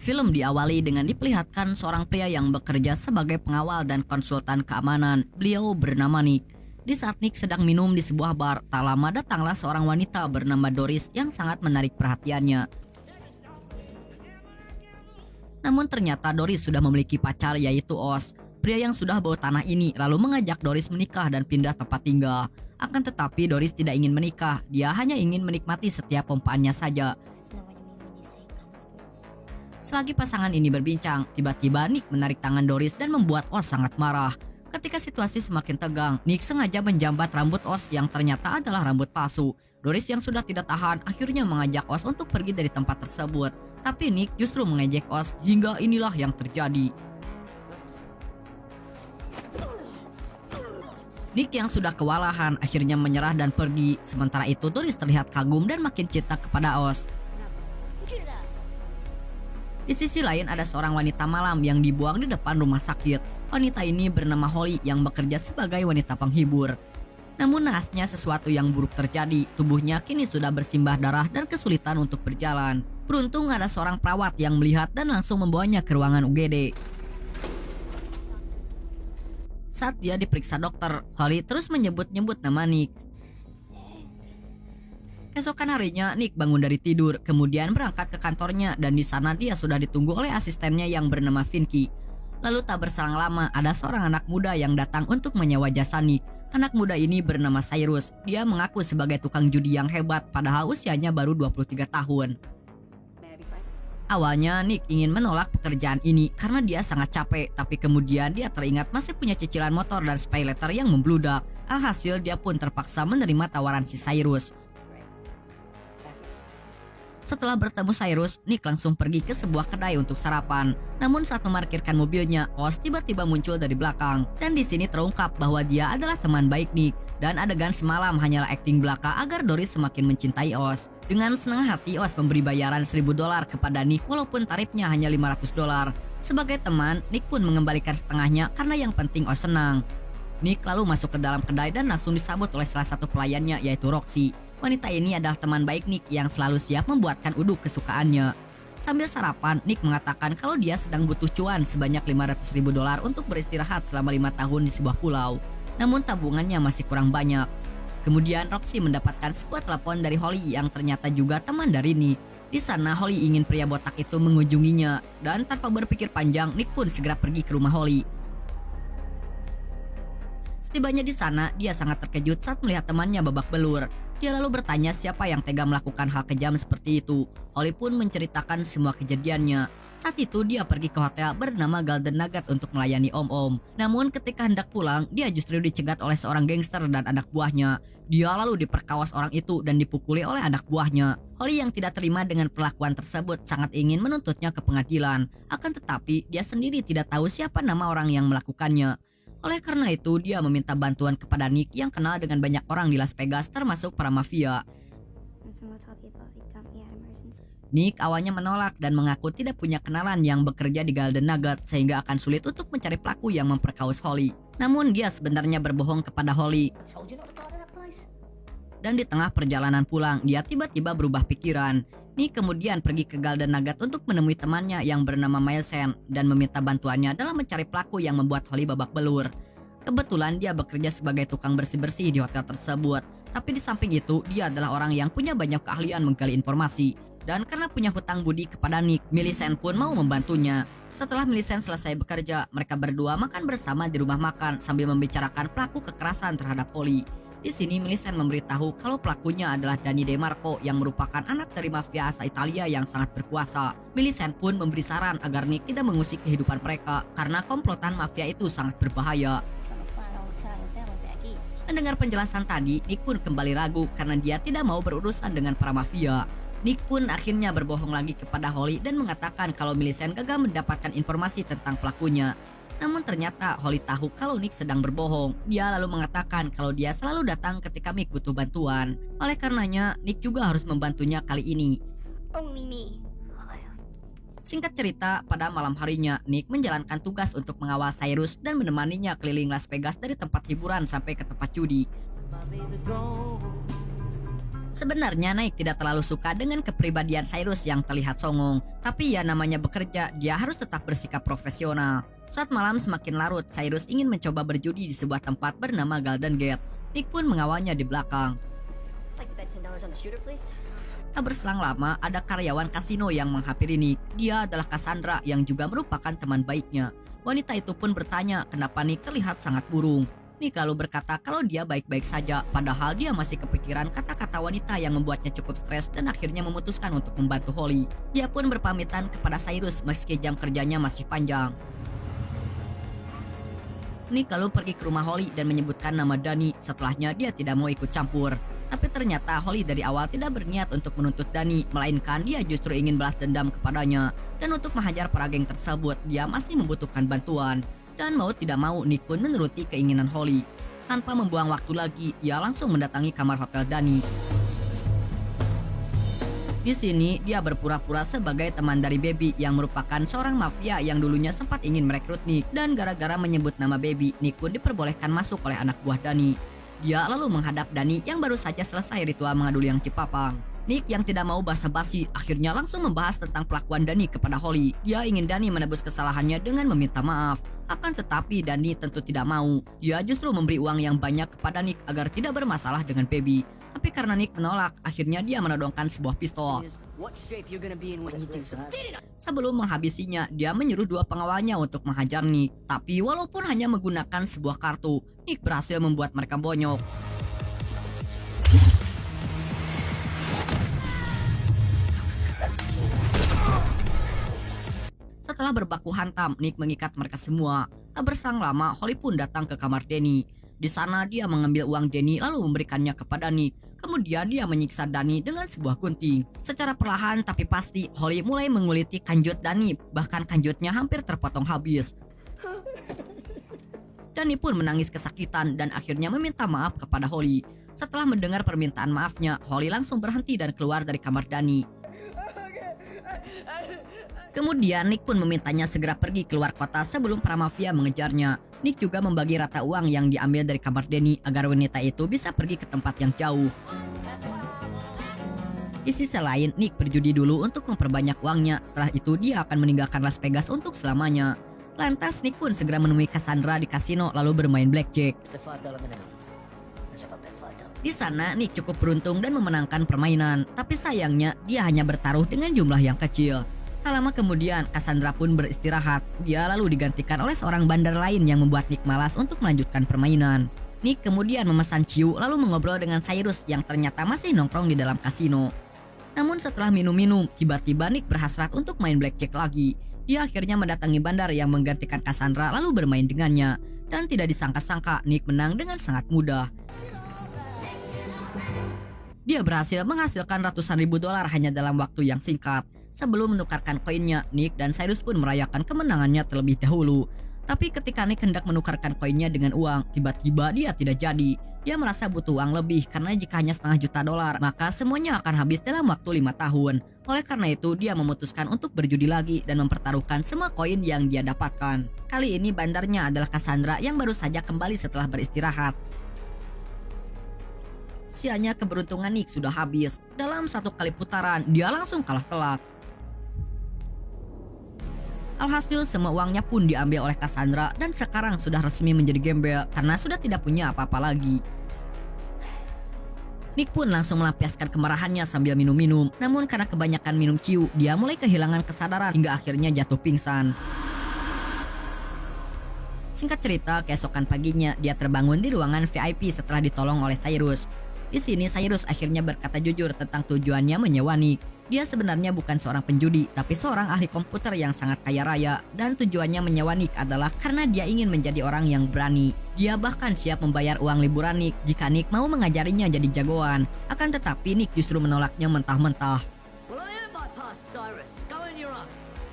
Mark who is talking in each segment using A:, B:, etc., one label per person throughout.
A: Film diawali dengan diperlihatkan seorang pria yang bekerja sebagai pengawal dan konsultan keamanan. Beliau bernama Nick. Di saat Nick sedang minum di sebuah bar, tak lama datanglah seorang wanita bernama Doris yang sangat menarik perhatiannya. Namun ternyata Doris sudah memiliki pacar, yaitu Oz. Pria yang sudah bawa tanah ini lalu mengajak Doris menikah dan pindah tempat tinggal. Akan tetapi Doris tidak ingin menikah, dia hanya ingin menikmati setiap pompaannya saja. Selagi pasangan ini berbincang, tiba-tiba Nick menarik tangan Doris dan membuat Oz sangat marah. Ketika situasi semakin tegang, Nick sengaja menjambat rambut Oz yang ternyata adalah rambut palsu. Doris yang sudah tidak tahan akhirnya mengajak Oz untuk pergi dari tempat tersebut. Tapi Nick justru mengejek Oz hingga inilah yang terjadi. Nick yang sudah kewalahan akhirnya menyerah dan pergi. Sementara itu Doris terlihat kagum dan makin cinta kepada Oz. Di sisi lain ada seorang wanita malam yang dibuang di depan rumah sakit. Wanita ini bernama Holly yang bekerja sebagai wanita penghibur. Namun naasnya sesuatu yang buruk terjadi. Tubuhnya kini sudah bersimbah darah dan kesulitan untuk berjalan. Beruntung ada seorang perawat yang melihat dan langsung membawanya ke ruangan UGD. Saat dia diperiksa dokter, Holly terus menyebut-nyebut nama Nick. Keesokan harinya, Nick bangun dari tidur, kemudian berangkat ke kantornya dan di sana dia sudah ditunggu oleh asistennya yang bernama Vinky. Lalu tak berselang lama, ada seorang anak muda yang datang untuk menyewa jasa Nick. Anak muda ini bernama Cyrus. Dia mengaku sebagai tukang judi yang hebat, padahal usianya baru 23 tahun. Awalnya Nick ingin menolak pekerjaan ini karena dia sangat capek, tapi kemudian dia teringat masih punya cicilan motor dan pay letter yang membludak. Alhasil dia pun terpaksa menerima tawaran si Cyrus. Setelah bertemu Cyrus, Nick langsung pergi ke sebuah kedai untuk sarapan. Namun saat memarkirkan mobilnya, Oz tiba-tiba muncul dari belakang. Dan di sini terungkap bahwa dia adalah teman baik Nick. Dan adegan semalam hanyalah akting belaka agar Doris semakin mencintai Oz. Dengan senang hati, Oz memberi bayaran $1.000 kepada Nick walaupun tarifnya hanya $500. Sebagai teman, Nick pun mengembalikan setengahnya karena yang penting Oz senang. Nick lalu masuk ke dalam kedai dan langsung disambut oleh salah satu pelayannya, yaitu Roxy. Wanita ini adalah teman baik Nick yang selalu siap membuatkan uduk kesukaannya. Sambil sarapan, Nick mengatakan kalau dia sedang butuh cuan sebanyak $500.000 untuk beristirahat selama 5 tahun di sebuah pulau. Namun tabungannya masih kurang banyak. Kemudian Roxy mendapatkan sebuah telepon dari Holly yang ternyata juga teman dari Nick. Di sana Holly ingin pria botak itu mengunjunginya dan tanpa berpikir panjang, Nick pun segera pergi ke rumah Holly. Setibanya di sana, dia sangat terkejut saat melihat temannya babak belur. Dia lalu bertanya siapa yang tega melakukan hal kejam seperti itu. Holly pun menceritakan semua kejadiannya. Saat itu dia pergi ke hotel bernama Golden Nugget untuk melayani om-om. Namun ketika hendak pulang, dia justru dicegat oleh seorang gangster dan anak buahnya. Dia lalu diperkawas orang itu dan dipukuli oleh anak buahnya. Holly yang tidak terima dengan perlakuan tersebut sangat ingin menuntutnya ke pengadilan. Akan tetapi dia sendiri tidak tahu siapa nama orang yang melakukannya. Oleh karena itu, dia meminta bantuan kepada Nick yang kenal dengan banyak orang di Las Vegas termasuk para mafia. Nick awalnya menolak dan mengaku tidak punya kenalan yang bekerja di Golden Nugget sehingga akan sulit untuk mencari pelaku yang memperkaus Holly. Namun dia sebenarnya berbohong kepada Holly. Dan di tengah perjalanan pulang, dia tiba-tiba berubah pikiran. Nick kemudian pergi ke Golden Nugget untuk menemui temannya yang bernama Milesen dan meminta bantuannya dalam mencari pelaku yang membuat Holly babak belur. Kebetulan dia bekerja sebagai tukang bersih-bersih di hotel tersebut. Tapi di samping itu, dia adalah orang yang punya banyak keahlian menggali informasi. Dan karena punya hutang budi kepada Nick, Millicent pun mau membantunya. Setelah Millicent selesai bekerja, mereka berdua makan bersama di rumah makan sambil membicarakan pelaku kekerasan terhadap Holly. Di sini Millicent memberitahu kalau pelakunya adalah Danny DeMarco yang merupakan anak dari mafia asal Italia yang sangat berkuasa. Millicent pun memberi saran agar Nick tidak mengusik kehidupan mereka karena komplotan mafia itu sangat berbahaya. Mendengar penjelasan tadi, Nick pun kembali ragu karena dia tidak mau berurusan dengan para mafia. Nick pun akhirnya berbohong lagi kepada Holly dan mengatakan kalau Millicent gagal mendapatkan informasi tentang pelakunya. Namun ternyata Holly tahu kalau Nick sedang berbohong. Dia lalu mengatakan kalau dia selalu datang ketika Nick butuh bantuan. Oleh karenanya, Nick juga harus membantunya kali ini. Singkat cerita, pada malam harinya, Nick menjalankan tugas untuk mengawal Cyrus dan menemaninya keliling Las Vegas dari tempat hiburan sampai ke tempat judi. Sebenarnya Nick tidak terlalu suka dengan kepribadian Cyrus yang terlihat songong, tapi ya namanya bekerja, dia harus tetap bersikap profesional. Saat malam semakin larut, Cyrus ingin mencoba berjudi di sebuah tempat bernama Golden Gate. Nick pun mengawalnya di belakang. Tak berselang lama, ada karyawan kasino yang menghampiri Nick. Dia adalah Cassandra yang juga merupakan teman baiknya. Wanita itu pun bertanya kenapa Nick terlihat sangat murung. Nick lalu berkata kalau dia baik-baik saja, padahal dia masih kepikiran kata-kata wanita yang membuatnya cukup stres dan akhirnya memutuskan untuk membantu Holly. Dia pun berpamitan kepada Cyrus meski jam kerjanya masih panjang. Nick lalu pergi ke rumah Holly dan menyebutkan nama Danny. Setelahnya dia tidak mau ikut campur. Tapi ternyata Holly dari awal tidak berniat untuk menuntut Danny, melainkan dia justru ingin balas dendam kepadanya. Dan untuk menghajar para geng tersebut, dia masih membutuhkan bantuan. Dan mau tidak mau, Nick pun menuruti keinginan Holly. Tanpa membuang waktu lagi, ia langsung mendatangi kamar hotel Danny. Di sini, dia berpura-pura sebagai teman dari Baby yang merupakan seorang mafia yang dulunya sempat ingin merekrut Nick. Dan gara-gara menyebut nama Baby, Nick pun diperbolehkan masuk oleh anak buah Danny. Dia lalu menghadap Danny yang baru saja selesai ritual mengadu yang Cipapang. Nick yang tidak mau basa-basi akhirnya langsung membahas tentang pelakuan Danny kepada Holly. Dia ingin Danny menebus kesalahannya dengan meminta maaf. Akan tetapi Danny tentu tidak mau. Dia justru memberi uang yang banyak kepada Nick agar tidak bermasalah dengan Baby. Tapi karena Nick menolak, akhirnya dia menodongkan sebuah pistol. Sebelum menghabisinya, dia menyuruh dua pengawalnya untuk menghajar Nick. Tapi walaupun hanya menggunakan sebuah kartu, Nick berhasil membuat mereka bonyok. Setelah berbaku hantam, Nick mengikat mereka semua. Tak berselang lama, Holly pun datang ke kamar Danny. Di sana dia mengambil uang Danny lalu memberikannya kepada Nick. Kemudian dia menyiksa Danny dengan sebuah gunting. Secara perlahan tapi pasti, Holly mulai menguliti kanjut Danny. Bahkan kanjutnya hampir terpotong habis. Danny pun menangis kesakitan dan akhirnya meminta maaf kepada Holly. Setelah mendengar permintaan maafnya, Holly langsung berhenti dan keluar dari kamar Danny. Kemudian Nick pun memintanya segera pergi keluar kota sebelum para mafia mengejarnya. Nick juga membagi rata uang yang diambil dari kamar Danny agar wanita itu bisa pergi ke tempat yang jauh. Di sisi lain, Nick berjudi dulu untuk memperbanyak uangnya. Setelah itu dia akan meninggalkan Las Vegas untuk selamanya. Lantas Nick pun segera menemui Cassandra di kasino lalu bermain blackjack. Di sana Nick cukup beruntung dan memenangkan permainan. Tapi sayangnya dia hanya bertaruh dengan jumlah yang kecil. Tak lama kemudian, Cassandra pun beristirahat. Dia lalu digantikan oleh seorang bandar lain yang membuat Nick malas untuk melanjutkan permainan. Nick kemudian memesan ciu lalu mengobrol dengan Cyrus yang ternyata masih nongkrong di dalam kasino. Namun setelah minum-minum, tiba-tiba Nick berhasrat untuk main blackjack lagi. Dia akhirnya mendatangi bandar yang menggantikan Cassandra lalu bermain dengannya. Dan tidak disangka-sangka, Nick menang dengan sangat mudah. Dia berhasil menghasilkan ratusan ribu dolar hanya dalam waktu yang singkat. Sebelum menukarkan koinnya, Nick dan Cyrus pun merayakan kemenangannya terlebih dahulu. Tapi ketika Nick hendak menukarkan koinnya dengan uang, tiba-tiba dia tidak jadi. Dia merasa butuh uang lebih karena jika hanya $500 juta, maka semuanya akan habis dalam waktu 5 tahun. Oleh karena itu, dia memutuskan untuk berjudi lagi dan mempertaruhkan semua koin yang dia dapatkan. Kali ini bandarnya adalah Cassandra yang baru saja kembali setelah beristirahat. Sialnya keberuntungan Nick sudah habis. Dalam satu kali putaran, dia langsung kalah telak. Alhasil semua uangnya pun diambil oleh Cassandra dan sekarang sudah resmi menjadi gembel karena sudah tidak punya apa-apa lagi. Nick pun langsung melampiaskan kemarahannya sambil minum-minum. Namun karena kebanyakan minum ciu, dia mulai kehilangan kesadaran hingga akhirnya jatuh pingsan. Singkat cerita, keesokan paginya dia terbangun di ruangan VIP setelah ditolong oleh Cyrus. Di sini Cyrus akhirnya berkata jujur tentang tujuannya menyewa Nick. Dia sebenarnya bukan seorang penjudi, tapi seorang ahli komputer yang sangat kaya raya. Dan tujuannya menyewa Nick adalah karena dia ingin menjadi orang yang berani. Dia bahkan siap membayar uang liburan Nick jika Nick mau mengajarinya jadi jagoan. Akan tetapi Nick justru menolaknya mentah-mentah.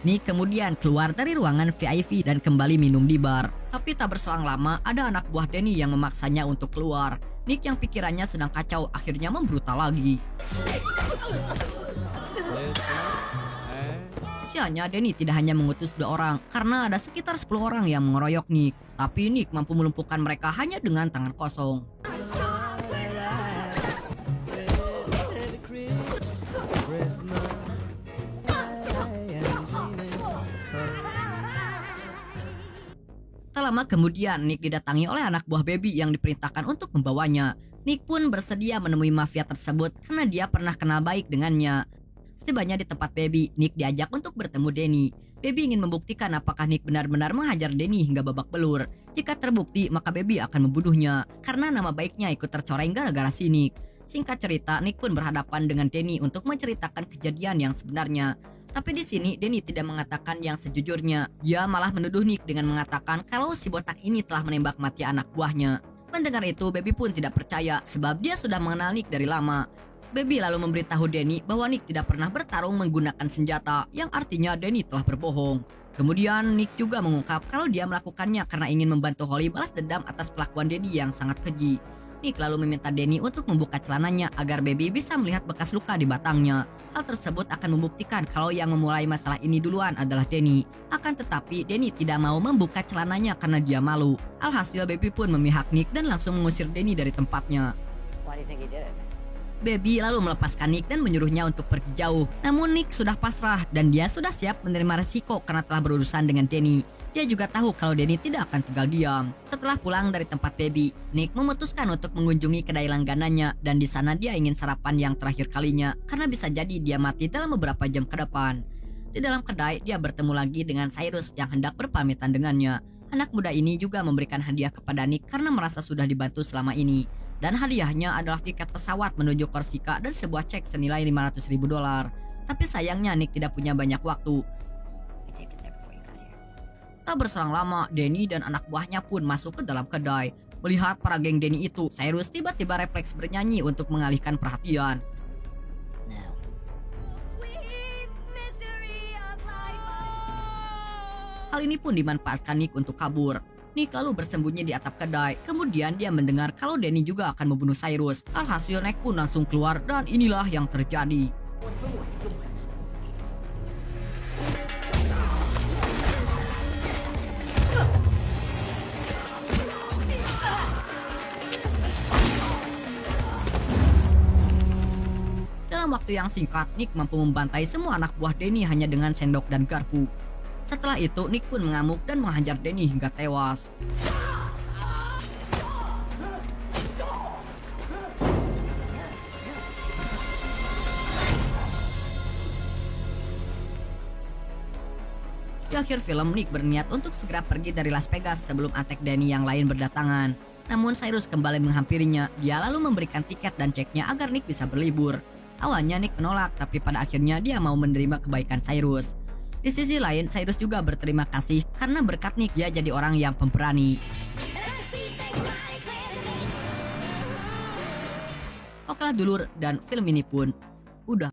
A: Nick kemudian keluar dari ruangan VIP dan kembali minum di bar. Tapi tak berselang lama, ada anak buah Danny yang memaksanya untuk keluar. Nick yang pikirannya sedang kacau akhirnya membrutal lagi. Sialnya, Danny tidak hanya mengutus 2 orang karena ada sekitar 10 orang yang mengeroyok Nick. Tapi Nick mampu melumpuhkan mereka hanya dengan tangan kosong. Tak lama kemudian, Nick didatangi oleh anak buah Baby yang diperintahkan untuk membawanya. Nick pun bersedia menemui mafia tersebut karena dia pernah kenal baik dengannya. Setibanya di tempat Baby, Nick diajak untuk bertemu Danny. Baby ingin membuktikan apakah Nick benar-benar menghajar Danny hingga babak belur. Jika terbukti, maka Baby akan membunuhnya karena nama baiknya ikut tercoreng gara-gara si Nick. Singkat cerita, Nick pun berhadapan dengan Danny untuk menceritakan kejadian yang sebenarnya. Tapi di sini Danny tidak mengatakan yang sejujurnya. Dia malah menuduh Nick dengan mengatakan kalau si botak ini telah menembak mati anak buahnya. Mendengar itu, Baby pun tidak percaya sebab dia sudah mengenal Nick dari lama. Baby lalu memberitahu Danny bahwa Nick tidak pernah bertarung menggunakan senjata, yang artinya Danny telah berbohong. Kemudian Nick juga mengungkap kalau dia melakukannya karena ingin membantu Holly balas dendam atas kelakuan Danny yang sangat keji. Nick lalu meminta Danny untuk membuka celananya agar Baby bisa melihat bekas luka di batangnya. Hal tersebut akan membuktikan kalau yang memulai masalah ini duluan adalah Danny. Akan tetapi Danny tidak mau membuka celananya karena dia malu. Alhasil Baby pun memihak Nick dan langsung mengusir Danny dari tempatnya.
B: Why do you think he did it?
A: Baby lalu melepaskan Nick dan menyuruhnya untuk pergi jauh. Namun Nick sudah pasrah dan dia sudah siap menerima resiko karena telah berurusan dengan Danny. Dia juga tahu kalau Danny tidak akan tinggal diam. Setelah pulang dari tempat Baby, Nick memutuskan untuk mengunjungi kedai langganannya dan di sana dia ingin sarapan yang terakhir kalinya karena bisa jadi dia mati dalam beberapa jam ke depan. Di dalam kedai, dia bertemu lagi dengan Cyrus yang hendak berpamitan dengannya. Anak muda ini juga memberikan hadiah kepada Nick karena merasa sudah dibantu selama ini. Dan hadiahnya adalah tiket pesawat menuju Korsika dan sebuah cek senilai $500.000. Tapi sayangnya Nick tidak punya banyak waktu.
B: I taped it there before you got here.
A: Tak berselang lama, Danny dan anak buahnya pun masuk ke dalam kedai. Melihat para geng Danny itu, Cyrus tiba-tiba refleks bernyanyi untuk mengalihkan perhatian.
B: No.
A: Hal ini pun dimanfaatkan Nick untuk kabur. Nick lalu bersembunyi di atap kedai. Kemudian dia mendengar kalau Danny juga akan membunuh Cyrus. Alhasil Nick pun langsung keluar dan inilah yang terjadi. Dalam waktu yang singkat, Nick mampu membantai semua anak buah Danny hanya dengan sendok dan garpu. Setelah itu, Nick pun mengamuk dan menghajar Danny hingga tewas. Di akhir film, Nick berniat untuk segera pergi dari Las Vegas sebelum Attack Danny yang lain berdatangan. Namun Cyrus kembali menghampirinya. Dia lalu memberikan tiket dan ceknya agar Nick bisa berlibur. Awalnya Nick menolak, tapi pada akhirnya dia mau menerima kebaikan Cyrus. Di sisi lain, Cyrus juga berterima kasih karena berkat Nick dia jadi orang yang pemberani. Okelah dulur, dan film ini pun udah